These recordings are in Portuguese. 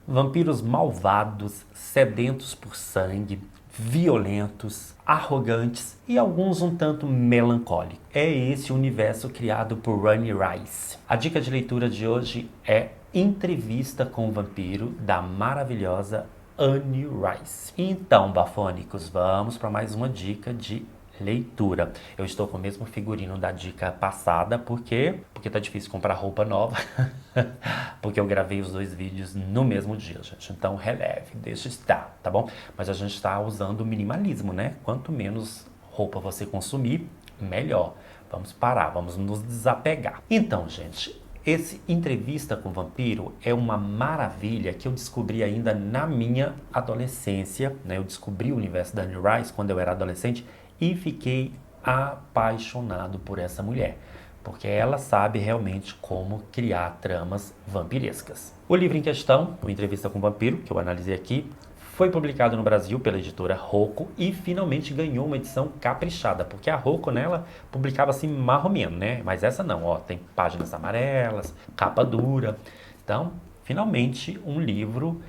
Vampiros malvados, sedentos por sangue, violentos, arrogantes e alguns um tanto melancólicos. É esse o universo criado por Anne Rice. A dica de leitura de hoje é Entrevista com o Vampiro, da maravilhosa Anne Rice. Então, bafônicos, vamos para mais uma dica de leitura. Eu estou com o mesmo figurino da dica passada, porque tá difícil comprar roupa nova, porque eu gravei os dois vídeos no mesmo dia, gente. Então releve, deixa estar, tá bom? Mas a gente está usando o minimalismo, né? Quanto menos roupa você consumir, melhor. Vamos parar, vamos nos desapegar. Então, gente, esse Entrevista com o Vampiro é uma maravilha que eu descobri ainda na minha adolescência, né? Eu descobri o universo da Anne Rice quando eu era adolescente e fiquei apaixonado por essa mulher, porque ela sabe realmente como criar tramas vampirescas. O livro em questão, o Entrevista com o Vampiro, que eu analisei aqui, foi publicado no Brasil pela editora Rocco e finalmente ganhou uma edição caprichada, porque a Rocco nela publicava assim marromeno, né? Mas essa não, ó, tem páginas amarelas, capa dura. Então, finalmente um livro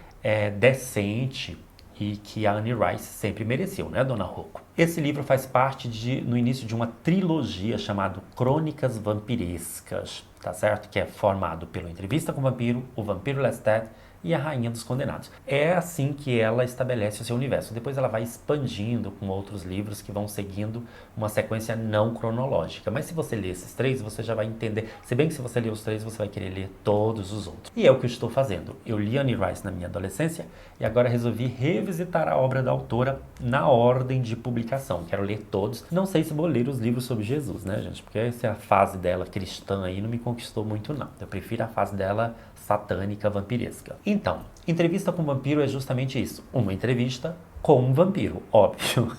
decente e que a Anne Rice sempre mereceu, né, Dona Rocco? Esse livro faz parte no início de uma trilogia chamada Crônicas Vampirescas, tá certo? Que é formado pelo Entrevista com o Vampiro, o Vampiro Lestat e a Rainha dos Condenados. É assim que ela estabelece o seu universo. Depois ela vai expandindo com outros livros que vão seguindo uma sequência não cronológica. Mas se você ler esses três, você já vai entender. Se bem que se você ler os três, você vai querer ler todos os outros. E é o que eu estou fazendo. Eu li Anne Rice na minha adolescência e agora resolvi revisitar a obra da autora na ordem de publicação. Quero ler todos. Não sei se vou ler os livros sobre Jesus, né, gente? Porque essa é a fase dela cristã aí, não me conquistou muito, não. Eu prefiro a fase dela satânica, vampiresca. Então, Entrevista com o Vampiro é justamente isso. Uma entrevista com um vampiro, óbvio.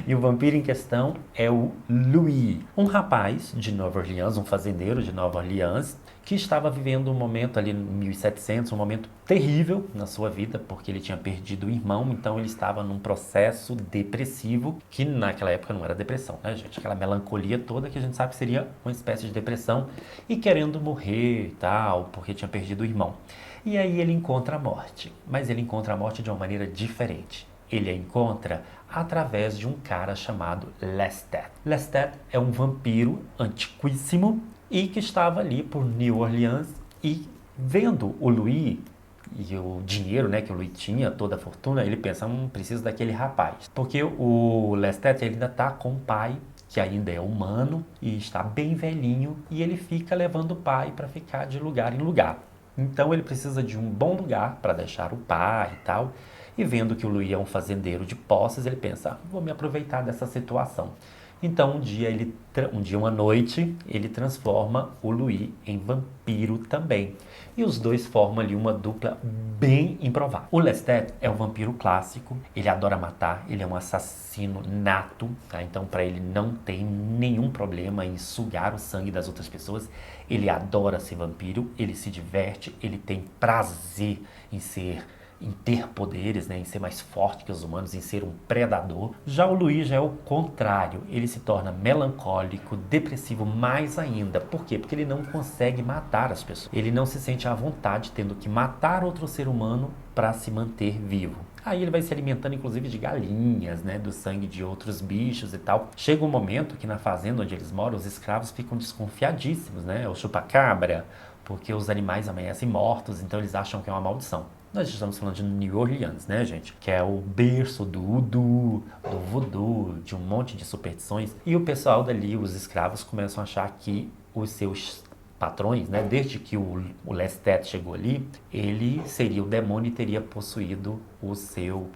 E o vampiro em questão é o Louis, um rapaz de Nova Orleans, um fazendeiro de Nova Orleans, que estava vivendo um momento ali em 1700, um momento terrível na sua vida, porque ele tinha perdido o irmão, então ele estava num processo depressivo, que naquela época não era depressão, né, gente? Aquela melancolia toda que a gente sabe que seria uma espécie de depressão, e querendo morrer e tal, porque tinha perdido o irmão. E aí ele encontra a morte, mas ele encontra a morte de uma maneira diferente. Ele a encontra através de um cara chamado Lestat. Lestat é um vampiro antiquíssimo e que estava ali por New Orleans e vendo o Louis e o dinheiro, né, que o Louis tinha, toda a fortuna, ele pensa, preciso daquele rapaz. Porque o Lestat ele ainda está com o pai, que ainda é humano e está bem velhinho, e ele fica levando o pai para ficar de lugar em lugar. Então ele precisa de um bom lugar para deixar o pai e tal. E vendo que o Louis é um fazendeiro de posses, ele pensa, vou me aproveitar dessa situação. Então uma noite, ele transforma o Louis em vampiro também. E os dois formam ali uma dupla bem improvável. O Lestat é um vampiro clássico, ele adora matar, ele é um assassino nato, tá? Então para ele não tem nenhum problema em sugar o sangue das outras pessoas. Ele adora ser vampiro, ele se diverte, ele tem prazer em ter poderes, né, em ser mais forte que os humanos, em ser um predador. Já o Louis já é o contrário, ele se torna melancólico, depressivo mais ainda. Por quê? Porque ele não consegue matar as pessoas. Ele não se sente à vontade tendo que matar outro ser humano para se manter vivo. Aí ele vai se alimentando inclusive de galinhas, né, do sangue de outros bichos e tal. Chega um momento que na fazenda onde eles moram, os escravos ficam desconfiadíssimos, né, o chupa-cabra, porque os animais amanhecem mortos, então eles acham que é uma maldição. Nós estamos falando de New Orleans, né, gente? Que é o berço do voodoo, de um monte de superstições. E o pessoal dali, os escravos, começam a achar que os seus patrões, né, desde que o Lestat chegou ali, ele seria o demônio e teria possuído o seu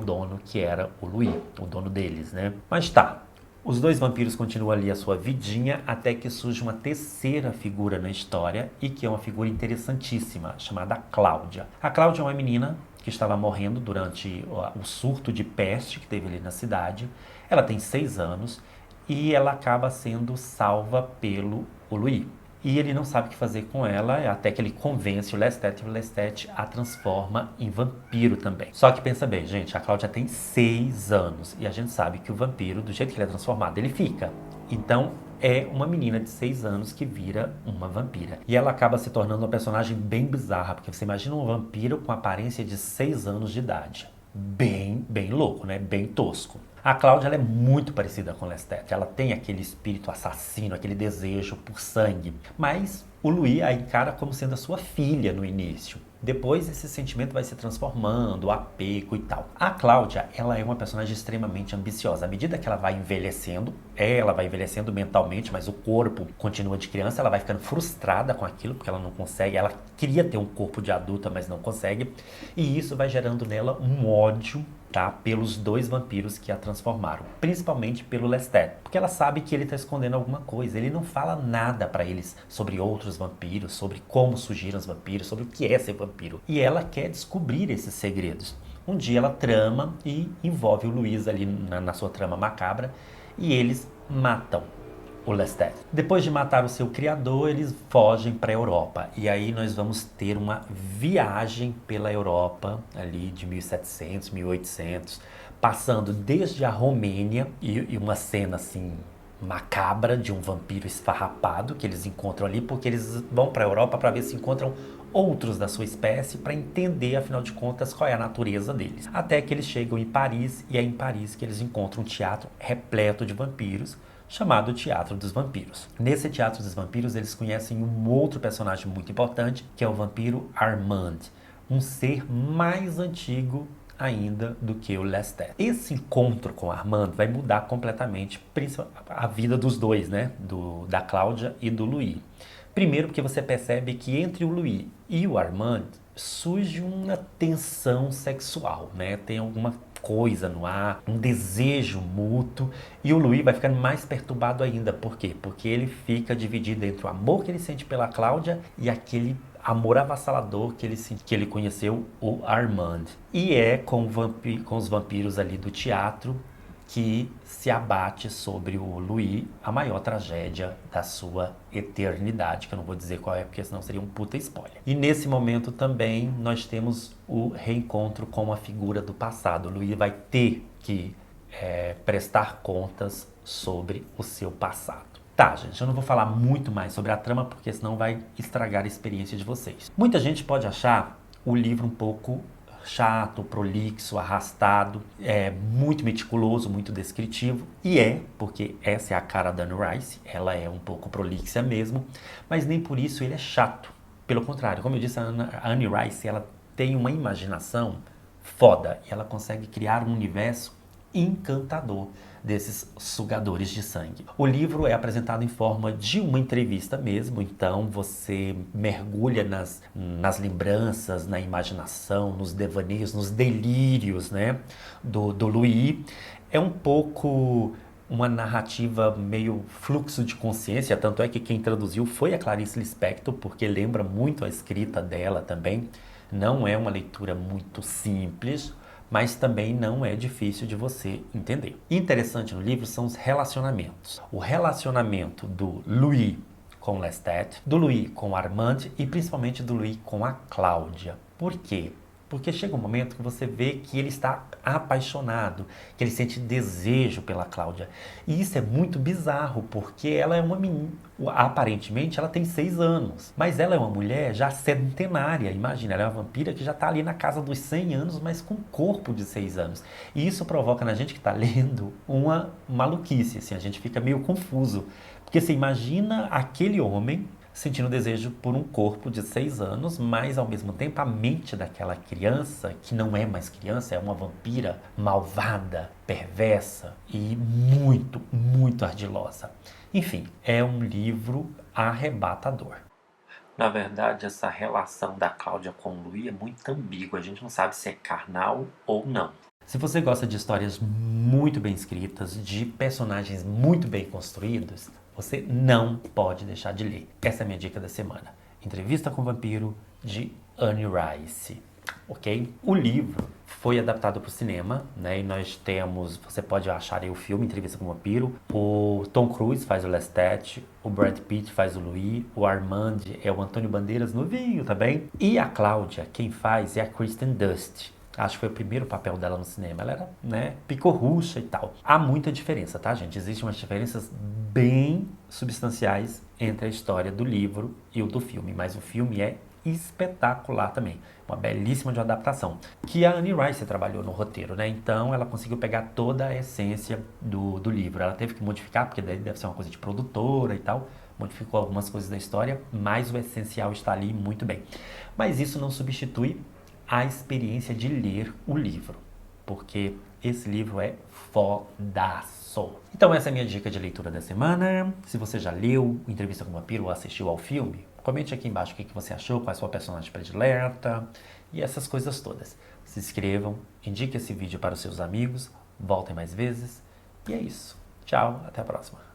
dono, que era o Louis, o dono deles, né? Mas tá. Os dois vampiros continuam ali a sua vidinha até que surge uma terceira figura na história e que é uma figura interessantíssima, chamada Cláudia. A Cláudia é uma menina que estava morrendo durante o surto de peste que teve ali na cidade. Ela tem 6 anos e ela acaba sendo salva pelo Louis. E ele não sabe o que fazer com ela, até que ele convence o Lestat e o Lestat a transforma em vampiro também. Só que pensa bem, gente, a Cláudia tem 6 anos e a gente sabe que o vampiro, do jeito que ele é transformado, ele fica. Então, é uma menina de 6 anos que vira uma vampira. E ela acaba se tornando uma personagem bem bizarra, porque você imagina um vampiro com aparência de 6 anos de idade. Bem louco, né? Bem tosco. A Cláudia ela é muito parecida com Lestat. Ela tem aquele espírito assassino, aquele desejo por sangue. Mas o Louis a encara como sendo a sua filha no início. Depois esse sentimento vai se transformando, apego e tal. A Cláudia, ela é uma personagem extremamente ambiciosa. À medida que ela vai envelhecendo mentalmente, mas o corpo continua de criança, ela vai ficando frustrada com aquilo, porque ela não consegue, ela queria ter um corpo de adulta, mas não consegue. E isso vai gerando nela um ódio, tá, pelos 2 vampiros que a transformaram, principalmente pelo Lestat, porque ela sabe que ele está escondendo alguma coisa. Ele não fala nada para eles sobre outros vampiros, sobre como surgiram os vampiros, sobre o que é ser vampiro. E ela quer descobrir esses segredos. Um dia ela trama e envolve o Luiz ali na sua trama macabra e eles matam o Lestat. Depois de matar o seu criador, eles fogem para a Europa. E aí nós vamos ter uma viagem pela Europa, ali de 1700, 1800, passando desde a Romênia, e uma cena assim macabra de um vampiro esfarrapado que eles encontram ali, porque eles vão para a Europa para ver se encontram outros da sua espécie, para entender, afinal de contas, qual é a natureza deles. Até que eles chegam em Paris, e é em Paris que eles encontram um teatro repleto de vampiros, chamado Teatro dos Vampiros. Nesse Teatro dos Vampiros, eles conhecem um outro personagem muito importante, que é o vampiro Armand, um ser mais antigo ainda do que o Lestat. Esse encontro com Armand vai mudar completamente a vida dos dois, né? Da Cláudia e do Louis. Primeiro porque você percebe que entre o Louis e o Armand surge uma tensão sexual, né? Tem alguma coisa no ar, um desejo mútuo, e o Louis vai ficando mais perturbado ainda. Por quê? Porque ele fica dividido entre o amor que ele sente pela Cláudia e aquele amor avassalador que ele conheceu o Armand. E é com os vampiros ali do teatro que se abate sobre o Louis a maior tragédia da sua eternidade, que eu não vou dizer qual é, porque senão seria um puta spoiler. E nesse momento também nós temos o reencontro com a figura do passado. O Louis vai ter que prestar contas sobre o seu passado. Tá, gente, eu não vou falar muito mais sobre a trama, porque senão vai estragar a experiência de vocês. Muita gente pode achar o livro um pouco chato, prolixo, arrastado, muito meticuloso, muito descritivo, e porque essa é a cara da Anne Rice, ela é um pouco prolixa mesmo, mas nem por isso ele é chato. Pelo contrário, como eu disse, a Anne Rice, ela tem uma imaginação foda, e ela consegue criar um universo encantador desses sugadores de sangue. O livro é apresentado em forma de uma entrevista mesmo, então você mergulha nas lembranças, na imaginação, nos devaneios, nos delírios, né, do Louis. É um pouco uma narrativa meio fluxo de consciência, tanto é que quem traduziu foi a Clarice Lispector, porque lembra muito a escrita dela também. Não é uma leitura muito simples, mas também não é difícil de você entender. Interessante no livro são os relacionamentos. O relacionamento do Louis com Lestat, do Louis com Armand e principalmente do Louis com a Cláudia. Por quê? Porque chega um momento que você vê que ele está apaixonado, que ele sente desejo pela Cláudia. E isso é muito bizarro, porque ela é uma menina, aparentemente ela tem 6 anos, mas ela é uma mulher já centenária. Imagina, ela é uma vampira que já está ali na casa dos 100 anos, mas com corpo de 6 anos. E isso provoca na gente que está lendo uma maluquice, assim, a gente fica meio confuso. Porque você imagina aquele homem sentindo desejo por um corpo de 6 anos, mas ao mesmo tempo a mente daquela criança, que não é mais criança, é uma vampira malvada, perversa e muito ardilosa. Enfim, é um livro arrebatador. Na verdade, essa relação da Cláudia com o Louis é muito ambígua, a gente não sabe se é carnal ou não. Se você gosta de histórias muito bem escritas, de personagens muito bem construídos, você não pode deixar de ler. Essa é a minha dica da semana. Entrevista com o Vampiro, de Anne Rice. Ok? O livro foi adaptado para o cinema, né? E nós temos, você pode achar aí o filme Entrevista com o Vampiro. O Tom Cruise faz o Lestat, o Brad Pitt faz o Louis, o Armand é o Antônio Bandeiras novinho também. E a Cláudia, quem faz é a Kristen Dunst. Acho que foi o primeiro papel dela no cinema. Ela era, né, picorrucha e tal. Há muita diferença, tá, gente? Existem umas diferenças bem substanciais entre a história do livro e o do filme. Mas o filme é espetacular também. Uma belíssima de adaptação. Que a Anne Rice trabalhou no roteiro, né? Então ela conseguiu pegar toda a essência do livro. Ela teve que modificar, porque daí deve ser uma coisa de produtora e tal. Modificou algumas coisas da história, mas o essencial está ali muito bem. Mas isso não substitui a experiência de ler o livro, porque esse livro é fodaço. Então essa é a minha dica de leitura da semana. Se você já leu Entrevista com o Vampiro ou assistiu ao filme, comente aqui embaixo o que você achou, qual é a sua personagem predileta e essas coisas todas. Se inscrevam, indique esse vídeo para os seus amigos, voltem mais vezes e é isso. Tchau, até a próxima.